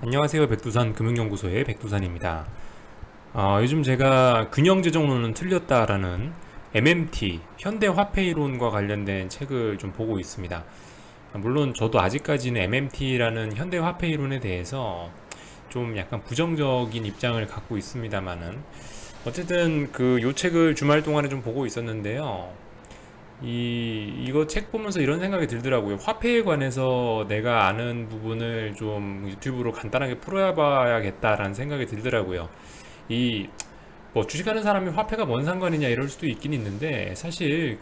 안녕하세요. 백두산 금융연구소의 백두산입니다. 요즘 제가 균형재정론은 틀렸다라는 MMT, 현대화폐이론과 관련된 책을 좀 보고 있습니다. 물론 저도 아직까지는 MMT라는 현대화폐이론에 대해서 좀 약간 부정적인 입장을 갖고 있습니다만은 어쨌든 요 책을 주말 동안에 좀 보고 있었는데요. 이거 책 보면서 이런 생각이 들더라고요. 화폐에 관해서 내가 아는 부분을 좀 유튜브로 간단하게 풀어봐야겠다라는 생각이 들더라고요. 이, 뭐 주식하는 사람이 화폐가 뭔 상관이냐 이럴 수도 있긴 있는데, 사실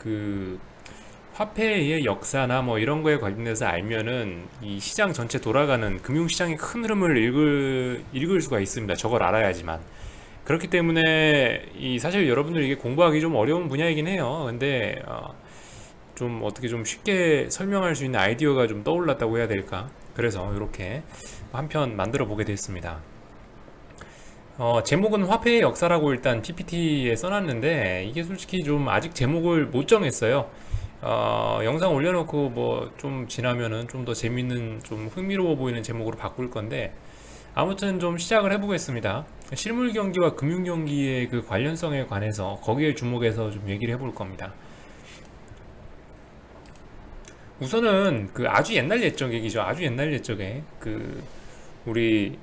화폐의 역사나 뭐 이런 거에 관련해서 알면은 이 시장 전체 돌아가는 금융시장의 큰 흐름을 읽을 수가 있습니다. 저걸 알아야지만. 그렇기 때문에 사실 여러분들 이게 공부하기 좀 어려운 분야이긴 해요. 근데 좀 어떻게 좀 쉽게 설명할 수 있는 아이디어가 좀 떠올랐다고 해야 될까? 그래서 이렇게 한 편 만들어 보게 됐습니다. 제목은 화폐의 역사라고 일단 PPT에 써놨는데, 이게 솔직히 좀 아직 제목을 못 정했어요. 영상 올려놓고 뭐 좀 지나면은 좀 더 재밌는, 좀 흥미로워 보이는 제목으로 바꿀 건데, 아무튼 좀 시작을 해보겠습니다. 실물 경기와 금융 경기의 그 관련성에 관해서 거기에 주목해서 좀 얘기를 해볼 겁니다. 우선은 아주 옛날 옛적 얘기죠. 아주 옛날 옛적에 우리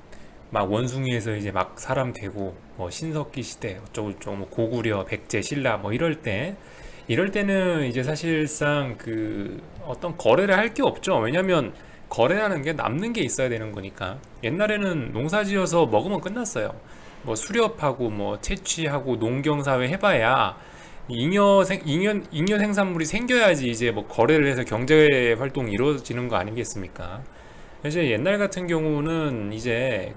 막 원숭이에서 이제 막 사람 되고 뭐 신석기 시대 어쩌고 저쩌고 뭐 고구려, 백제, 신라 뭐 이럴 때는 이제 사실상 어떤 거래를 할 게 없죠. 왜냐면 거래라는 게 남는 게 있어야 되는 거니까. 옛날에는 농사지어서 먹으면 끝났어요. 뭐 수렵하고 뭐 채취하고 농경사회 해봐야 잉여 생산물이 생겨야지 이제 뭐 거래를 해서 경제 활동이 이루어지는 거 아니겠습니까? 그래서 옛날 같은 경우는 이제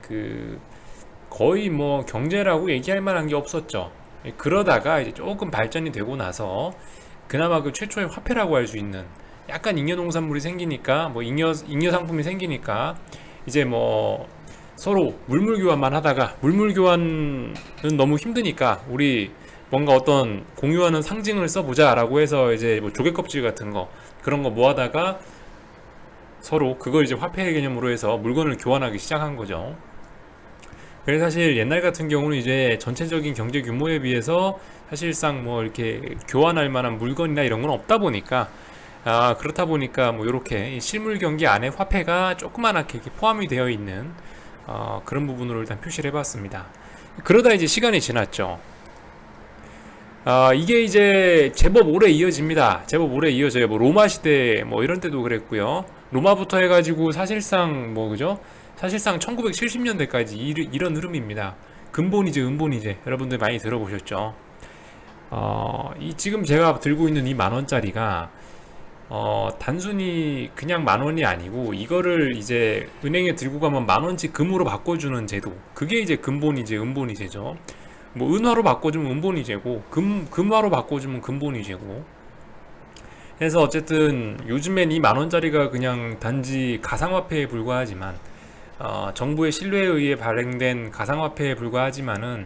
거의 뭐 경제라고 얘기할 만한 게 없었죠. 그러다가 이제 조금 발전이 되고 나서 그나마 최초의 화폐라고 할 수 있는, 약간 잉여 농산물이 생기니까 뭐 잉여 상품이 생기니까 이제 뭐 서로 물물 교환만 하다가, 물물 교환은 너무 힘드니까 우리 뭔가 어떤 공유하는 상징을 써보자라고 해서 이제 뭐 조개 껍질 같은 거, 그런 거 모아다가 서로 그걸 이제 화폐 개념으로 해서 물건을 교환하기 시작한 거죠. 그래서 사실 옛날 같은 경우는 이제 전체적인 경제 규모에 비해서 사실상 뭐 이렇게 교환할 만한 물건이나 이런 건 없다 보니까, 그렇다 보니까 뭐 이렇게 실물 경기 안에 화폐가 조그만하게 이렇게 포함이 되어 있는 그런 부분으로 일단 표시를 해봤습니다. 그러다 이제 시간이 지났죠. 이게 이제 제법 오래 이어집니다. 제법 오래 이어져요. 뭐 로마 시대 뭐 이런 때도 그랬고요. 로마부터 해가지고 사실상 뭐 그죠? 사실상 1970년대까지 이런 흐름입니다. 근본이제, 은본이제 여러분들 많이 들어보셨죠? 이 지금 제가 들고 있는 이 10,000원짜리가 단순히 그냥 10,000원이 아니고 이거를 이제 은행에 들고 가면 10,000원치 금으로 바꿔주는 제도. 그게 이제 근본이제, 은본이제죠. 뭐 은화로 바꿔주면 은본이제고 금화로 바꿔주면 근본이제고. 그래서 어쨌든 요즘엔 이 10,000원짜리가 그냥 단지 가상화폐에 불과하지만, 정부의 신뢰에 의해 발행된 가상화폐에 불과하지만은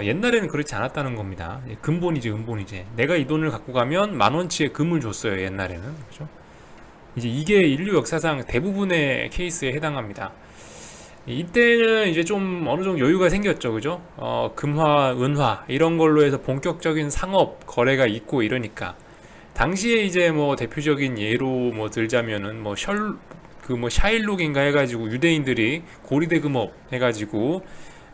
옛날에는 그렇지 않았다는 겁니다. 근본이제, 은본이제. 내가 이 돈을 갖고 가면 10,000원치의 금을 줬어요, 옛날에는. 그죠? 이제 이게 인류 역사상 대부분의 케이스에 해당합니다. 이때는 이제 좀 어느 정도 여유가 생겼죠, 그죠? 금화, 은화 이런 걸로 해서 본격적인 상업 거래가 있고 이러니까, 당시에 이제 뭐 대표적인 예로 뭐 들자면은 뭐 샤일록인가 해가지고 유대인들이 고리대 금업 해가지고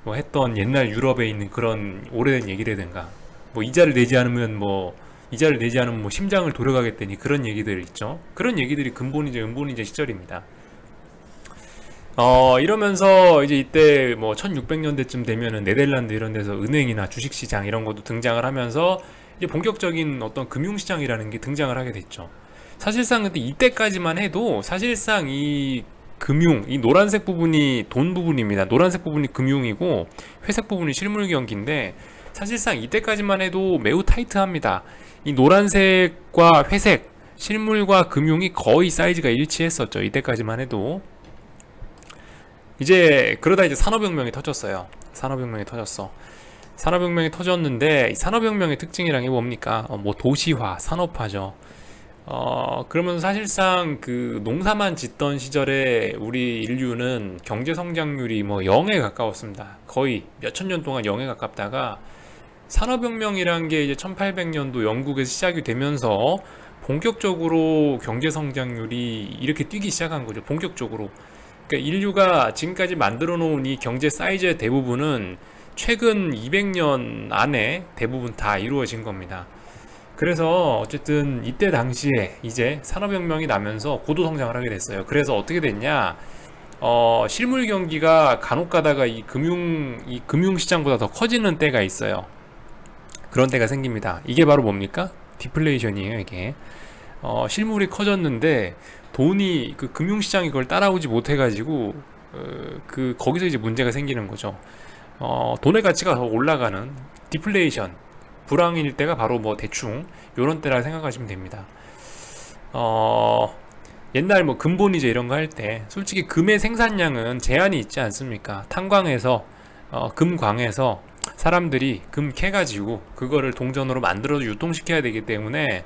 뭐 했던 옛날 유럽에 있는 그런 오래된 얘기라든가, 뭐 이자를 내지 않으면 뭐 심장을 도려가겠다니, 그런 얘기들 있죠. 그런 얘기들이 근본이제, 은본이제 시절입니다. 이러면서 이제 이때 뭐 1600년대쯤 되면은 네덜란드 이런 데서 은행이나 주식시장 이런 것도 등장을 하면서 이제 본격적인 어떤 금융시장이라는 게 등장을 하게 됐죠. 사실상 근데 이때까지만 해도 사실상 이 노란색 부분이 돈 부분입니다. 노란색 부분이 금융이고 회색 부분이 실물 경기인데, 사실상 이때까지만 해도 매우 타이트합니다. 이 노란색과 회색, 실물과 금융이 거의 사이즈가 일치했었죠. 이때까지만 해도. 이제 그러다 이제 산업혁명이 터졌어요. 산업혁명이 터졌어. 산업혁명이 터졌는데, 이 산업혁명의 특징이란 게 뭡니까? 뭐 도시화, 산업화죠. 그러면 사실상 그 농사만 짓던 시절에 우리 인류는 경제 성장률이 뭐 0에 가까웠습니다. 거의 몇천 년 동안 0에 가깝다가 산업혁명이란 게 이제 1800년도 영국에서 시작이 되면서 본격적으로 경제 성장률이 이렇게 뛰기 시작한 거죠. 본격적으로. 그러니까 인류가 지금까지 만들어 놓은 이 경제 사이즈의 대부분은 최근 200년 안에 대부분 다 이루어진 겁니다. 그래서 어쨌든 이때 당시에 이제 산업혁명이 나면서 고도 성장을 하게 됐어요. 그래서 어떻게 됐냐? 실물 경기가 간혹 가다가 이 금융시장보다 더 커지는 때가 있어요. 그런 때가 생깁니다. 이게 바로 뭡니까? 디플레이션이에요, 이게. 실물이 커졌는데 돈이 그 금융시장이 그걸 따라오지 못해가지고 거기서 이제 문제가 생기는 거죠. 돈의 가치가 더 올라가는 디플레이션, 불황일 때가 바로 뭐 대충 요런 때라 생각하시면 됩니다. 옛날 뭐 금본위제 이런 거 할 때 솔직히 금의 생산량은 제한이 있지 않습니까? 탄광에서 금광에서 사람들이 금 캐가지고 그거를 동전으로 만들어서 유통시켜야 되기 때문에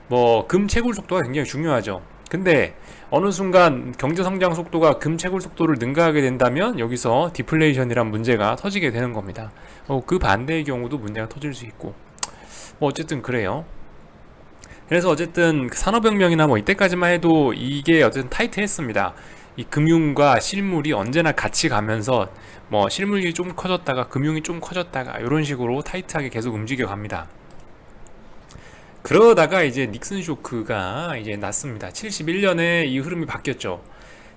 뭐 금 채굴 속도가 굉장히 중요하죠. 근데 어느 순간 경제 성장 속도가 금 채굴 속도를 능가하게 된다면 여기서 디플레이션이란 문제가 터지게 되는 겁니다. 그 반대의 경우도 문제가 터질 수 있고 뭐 어쨌든 그래요. 그래서 어쨌든 산업혁명이나 뭐 이때까지만 해도 이게 어쨌든 타이트했습니다. 이 금융과 실물이 언제나 같이 가면서 뭐 실물이 좀 커졌다가 금융이 좀 커졌다가 이런 식으로 타이트하게 계속 움직여 갑니다. 그러다가 이제 닉슨 쇼크가 이제 났습니다. 71년에 이 흐름이 바뀌었죠.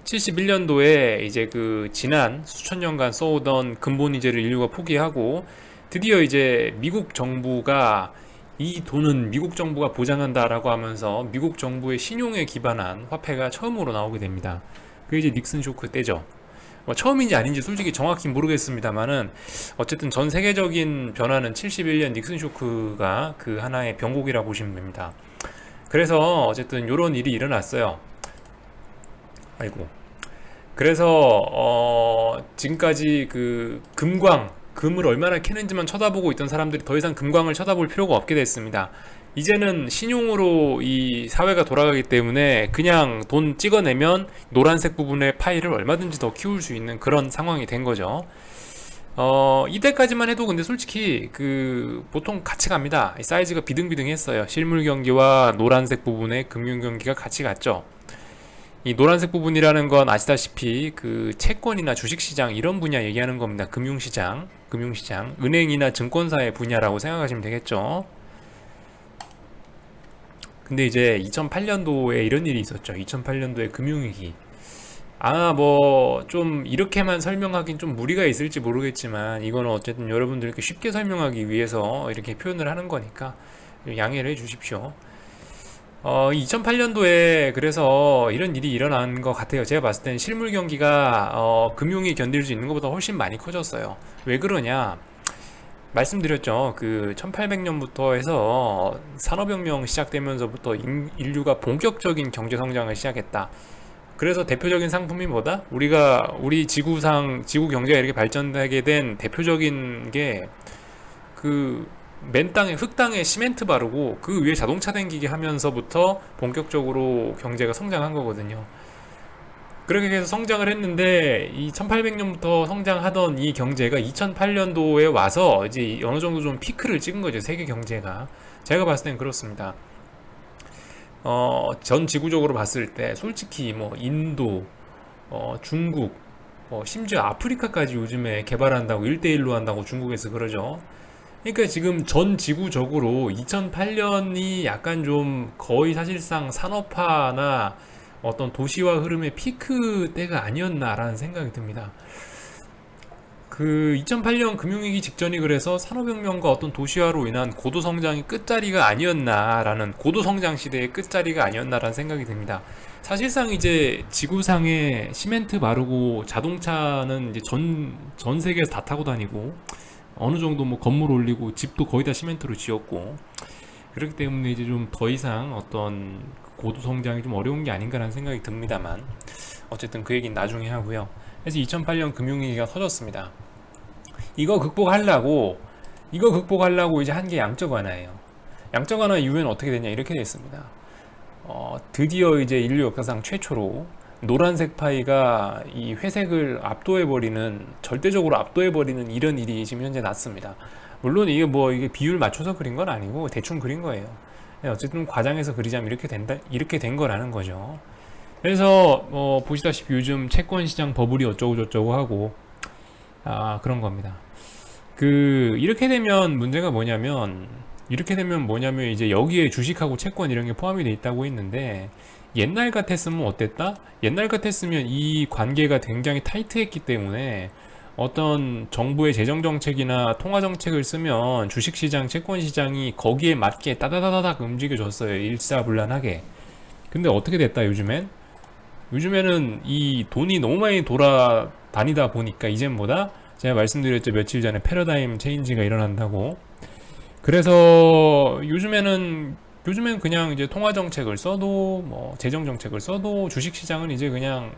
71년도에 이제 그 지난 수천 년간 써오던 근본이제를 인류가 포기하고 드디어 이제 미국 정부가 이 돈은 미국 정부가 보장한다라고 하면서 미국 정부의 신용에 기반한 화폐가 처음으로 나오게 됩니다. 그게 이제 닉슨 쇼크 때죠. 뭐 처음인지 아닌지 솔직히 정확히 모르겠습니다만은 어쨌든 전 세계적인 변화는 71년 닉슨 쇼크가 그 하나의 변곡이라 보시면 됩니다. 그래서 어쨌든 이런 일이 일어났어요. 아이고. 그래서 지금까지 그 금을 얼마나 캐는지만 쳐다보고 있던 사람들이 더 이상 금광을 쳐다볼 필요가 없게 됐습니다. 이제는 신용으로 이 사회가 돌아가기 때문에 그냥 돈 찍어내면 노란색 부분의 파이를 얼마든지 더 키울 수 있는 그런 상황이 된 거죠. 이때까지만 해도 근데 솔직히 그 보통 같이 갑니다. 사이즈가 비등비등했어요. 실물 경기와 노란색 부분의 금융 경기가 같이 갔죠. 이 노란색 부분이라는 건 아시다시피 그 채권이나 주식시장 이런 분야 얘기하는 겁니다. 금융시장, 은행이나 증권사의 분야라고 생각하시면 되겠죠. 근데 이제 2008년도에 이런 일이 있었죠. 2008년도에 금융위기. 뭐 좀 이렇게만 설명하긴 좀 무리가 있을지 모르겠지만 이거는 어쨌든 여러분들께 쉽게 설명하기 위해서 이렇게 표현을 하는 거니까 양해를 해 주십시오. 2008년도에 그래서 이런 일이 일어난 것 같아요. 제가 봤을 땐 실물 경기가 금융이 견딜 수 있는 것보다 훨씬 많이 커졌어요. 왜 그러냐? 말씀드렸죠. 그 1800년부터 해서 산업혁명 시작되면서부터 인류가 본격적인 경제 성장을 시작했다. 그래서 대표적인 상품이 뭐다? 우리 지구 경제가 이렇게 발전하게 된 대표적인 게 그 맨 땅에 흙땅에 시멘트 바르고 그 위에 자동차 댕기게 하면서부터 본격적으로 경제가 성장한 거거든요. 그렇게 해서 성장을 했는데 이 1800년부터 성장하던 이 경제가 2008년도에 와서 이제 어느 정도 좀 피크를 찍은 거죠. 세계 경제가. 제가 봤을 땐 그렇습니다. 전 지구적으로 봤을 때 솔직히 뭐 인도, 중국, 심지어 아프리카까지 요즘에 개발한다고 1대1로 한다고 중국에서 그러죠. 그러니까 지금 전 지구적으로 2008년이 약간 좀 거의 사실상 산업화나 어떤 도시화 흐름의 피크 때가 아니었나라는 생각이 듭니다. 그 2008년 금융위기 직전이 그래서 산업혁명과 어떤 도시화로 인한 고도성장이 끝자리가 아니었나라는 고도성장 시대의 끝자리가 아니었나라는 생각이 듭니다. 사실상 이제 지구상에 시멘트 바르고 자동차는 이제 전 세계에서 다 타고 다니고 어느 정도 뭐 건물 올리고 집도 거의 다 시멘트로 지었고 그렇기 때문에 이제 좀 더 이상 어떤 고도 성장이 좀 어려운 게 아닌가라는 생각이 듭니다만 어쨌든 그 얘기는 나중에 하고요. 그래서 2008년 금융위기가 터졌습니다. 이거 극복하려고 이제 한 게 양적 완화예요. 양적 완화 이후에는 어떻게 되냐 이렇게 됐습니다. 드디어 이제 인류 역사상 최초로 노란색 파이가 이 회색을 압도해버리는, 절대적으로 압도해버리는 이런 일이 지금 현재 났습니다. 물론 이게 뭐 이게 비율 맞춰서 그린 건 아니고 대충 그린 거예요. 어쨌든 과장해서 그리자면 이렇게 된다, 이렇게 된 거라는 거죠. 그래서 보시다시피 요즘 채권 시장 버블이 어쩌고 저쩌고 하고 그런 겁니다. 이렇게 되면 문제가 뭐냐면, 이제 여기에 주식하고 채권 이런 게 포함이 돼 있다고 했는데, 옛날 같았으면 어땠다? 옛날 같았으면 이 관계가 굉장히 타이트했기 때문에 어떤 정부의 재정 정책이나 통화 정책을 쓰면 주식시장, 채권시장이 거기에 맞게 따다다다닥 움직여줬어요. 일사불란하게. 근데 어떻게 됐다, 요즘에는 이 돈이 너무 많이 돌아다니다 보니까 이젠보다, 제가 말씀드렸죠, 며칠 전에 패러다임 체인지가 일어난다고. 그래서 요즘엔 그냥 이제 통화 정책을 써도 뭐 재정 정책을 써도 주식 시장은 이제 그냥,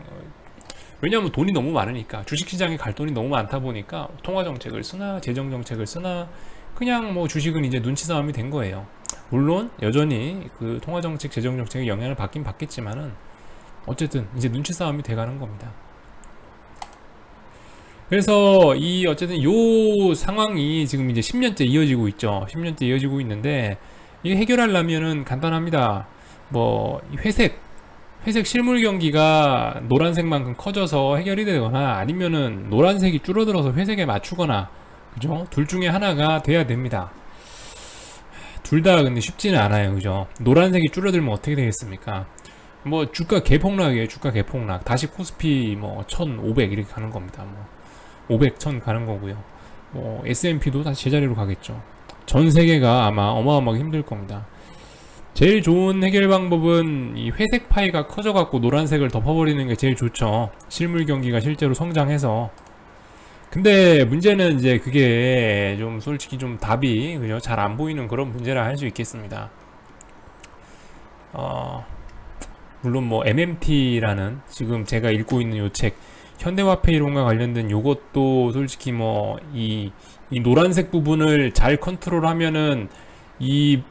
왜냐하면 돈이 너무 많으니까, 주식 시장에 갈 돈이 너무 많다 보니까 통화 정책을 쓰나 재정 정책을 쓰나 그냥 뭐 주식은 이제 눈치 싸움이 된 거예요. 물론 여전히 그 통화 정책, 재정 정책의 영향을 받긴 받겠지만은 어쨌든 이제 눈치 싸움이 돼가는 겁니다. 그래서 어쨌든 요 상황이 지금 이제 10년째 이어지고 있죠. 10년째 이어지고 있는데, 이게 해결하려면은 간단합니다. 이 회색 실물 경기가 노란색만큼 커져서 해결이 되거나, 아니면은 노란색이 줄어들어서 회색에 맞추거나, 그죠? 둘 중에 하나가 돼야 됩니다. 둘 다 근데 쉽지는 않아요, 그죠? 노란색이 줄어들면 어떻게 되겠습니까? 주가 개폭락이에요. 주가 개폭락. 다시 코스피 1500 이렇게 가는 겁니다. 500, 1000 가는 거고요. S&P도 다시 제자리로 가겠죠. 전 세계가 아마 어마어마하게 힘들 겁니다. 제일 좋은 해결 방법은 이 회색 파이가 커져갖고 노란색을 덮어버리는 게 제일 좋죠. 실물 경기가 실제로 성장해서. 근데 문제는 이제 그게 좀 솔직히 좀 답이, 그죠? 잘 안 보이는 그런 문제라 할 수 있겠습니다. 물론 MMT라는 지금 제가 읽고 있는 요 책, 현대화폐 이론과 관련된 요것도 솔직히 이 노란색 부분을 잘 컨트롤하면은, 이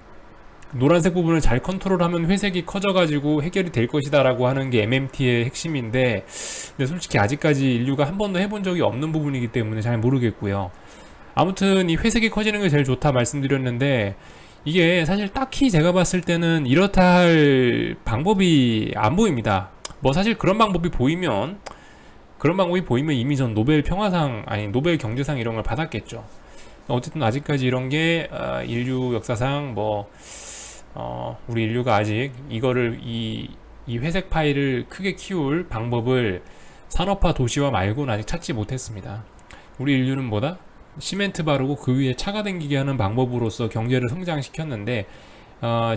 노란색 부분을 잘 컨트롤하면 회색이 커져가지고 해결이 될 것이다 라고 하는 게 MMT의 핵심인데, 근데 솔직히 아직까지 인류가 한 번도 해본 적이 없는 부분이기 때문에 잘 모르겠고요. 아무튼 이 회색이 커지는 게 제일 좋다 말씀드렸는데, 이게 사실 딱히 제가 봤을 때는 이렇다 할 방법이 안 보입니다. 사실 그런 방법이 보이면 이미 전 노벨 평화상, 아니 노벨 경제상 이런 걸 받았겠죠. 어쨌든 아직까지 이런 게 인류 역사상 우리 인류가 아직 이거를 이 회색 파일을 크게 키울 방법을 산업화 도시화 말고는 아직 찾지 못했습니다. 우리 인류는 시멘트 바르고 그 위에 차가 댕기게 하는 방법으로서 경제를 성장시켰는데,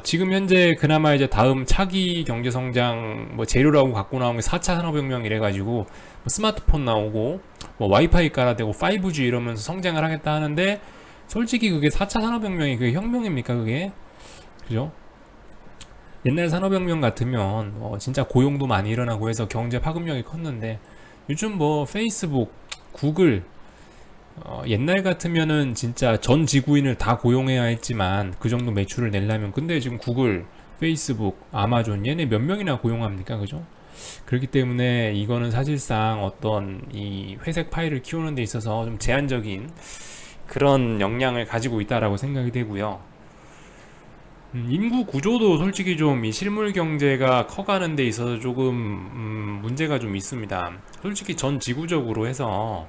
지금 현재 그나마 이제 다음 차기 경제 성장 재료라고 갖고 나온 게 4차 산업혁명 이래가지고 스마트폰 나오고 와이파이 깔아대고 5G 이러면서 성장을 하겠다 하는데, 솔직히 그게 4차 산업혁명이 그게 혁명입니까 그게? 그죠? 옛날 산업혁명 같으면 진짜 고용도 많이 일어나고 해서 경제 파급력이 컸는데, 요즘 페이스북, 구글, 옛날 같으면은 진짜 전 지구인을 다 고용해야 했지만 그 정도 매출을 내려면, 근데 지금 구글, 페이스북, 아마존 얘네 몇 명이나 고용합니까, 그죠? 그렇기 때문에 이거는 사실상 어떤 이 회색 파일을 키우는 데 있어서 좀 제한적인 그런 역량을 가지고 있다라고 생각이 되고요. 인구 구조도 솔직히 좀 이 실물 경제가 커가는 데 있어서 조금 문제가 좀 있습니다. 솔직히 전 지구적으로 해서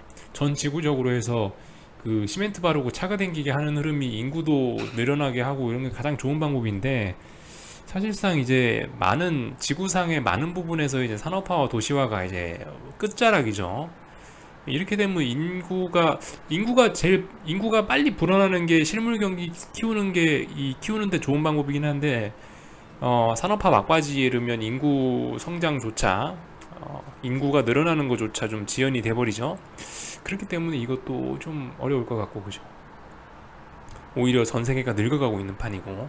그 시멘트 바르고 차가 댕기게 하는 흐름이 인구도 늘어나게 하고 이런 게 가장 좋은 방법인데, 사실상 이제 지구상의 많은 부분에서 이제 산업화와 도시화가 이제 끝자락이죠. 이렇게 되면 인구가 빨리 불어나는 게 실물 경기 키우는데 좋은 방법이긴 한데, 산업화 막바지에 이르면 인구 성장조차, 인구가 늘어나는 것조차 좀 지연이 돼버리죠. 그렇기 때문에 이것도 좀 어려울 것 같고, 그죠? 오히려 전 세계가 늙어가고 있는 판이고,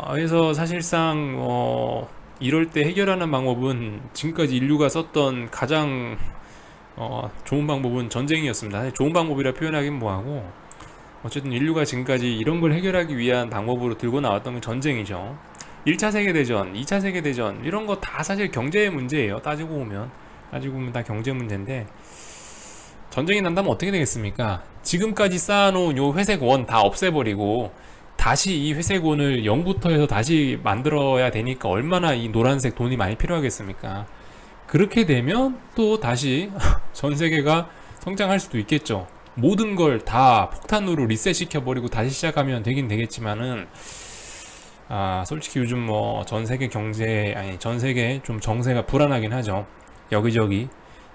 그래서 사실상 이럴 때 해결하는 방법은, 지금까지 인류가 썼던 가장 좋은 방법은 전쟁이었습니다. 사실 좋은 방법이라 표현하긴 뭐하고, 어쨌든 인류가 지금까지 이런 걸 해결하기 위한 방법으로 들고 나왔던 건 전쟁이죠. 1차 세계대전, 2차 세계대전 이런 거 다 사실 경제의 문제예요. 따지고 보면 다 경제 문제인데 전쟁이 난다면 어떻게 되겠습니까? 지금까지 쌓아놓은 요 회색 원 다 없애버리고 다시 이 회색 원을 0부터 해서 다시 만들어야 되니까 얼마나 이 노란색 돈이 많이 필요하겠습니까? 그렇게 되면 또 다시 전 세계가 성장할 수도 있겠죠. 모든 걸 다 폭탄으로 리셋 시켜버리고 다시 시작하면 되긴 되겠지만은 솔직히 요즘 뭐 전 세계 경제 아니 전 세계 좀 정세가 불안하긴 하죠. 여기저기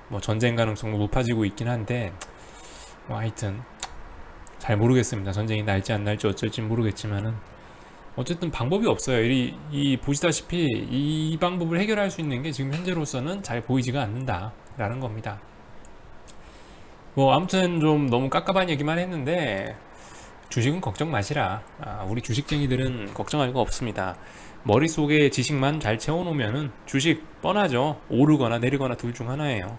뭐 전쟁 가능성도 높아지고 있긴 한데 뭐 하여튼 잘 모르겠습니다. 전쟁이 날지 안 날지 어쩔지 모르겠지만은 어쨌든 방법이 없어요. 이 보시다시피 이 방법을 해결할 수 있는 게 지금 현재로서는 잘 보이지가 않는다라는 겁니다. 뭐 아무튼 좀 너무 깝깝한 얘기만 했는데 주식은 걱정 마시라. 우리 주식쟁이들은 걱정할 거 없습니다. 머릿속에 지식만 잘 채워놓으면은 주식 뻔하죠. 오르거나 내리거나 둘 중 하나예요.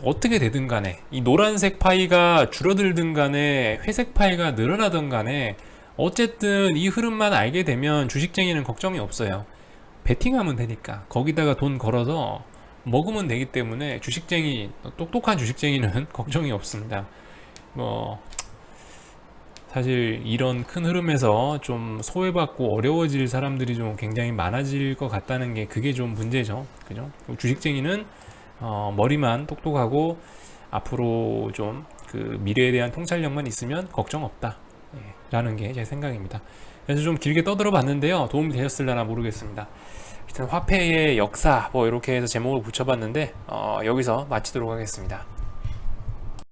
어떻게 되든 간에 이 노란색 파이가 줄어들든 간에 회색 파이가 늘어나든 간에 어쨌든 이 흐름만 알게 되면 주식쟁이는 걱정이 없어요. 베팅하면 되니까 거기다가 돈 걸어서 먹으면 되기 때문에 주식쟁이 똑똑한 주식쟁이는 걱정이 없습니다. 뭐 사실 이런 큰 흐름에서 좀 소외받고 어려워질 사람들이 좀 굉장히 많아질 것 같다는 게 그게 좀 문제죠. 그죠? 주식쟁이는 머리만 똑똑하고 앞으로 좀 그 미래에 대한 통찰력만 있으면 걱정 없다. 라는 게 제 생각입니다. 그래서 좀 길게 떠들어 봤는데요. 도움이 되셨을려나 모르겠습니다. 일단 화폐의 역사 뭐 이렇게 해서 제목을 붙여봤는데 여기서 마치도록 하겠습니다.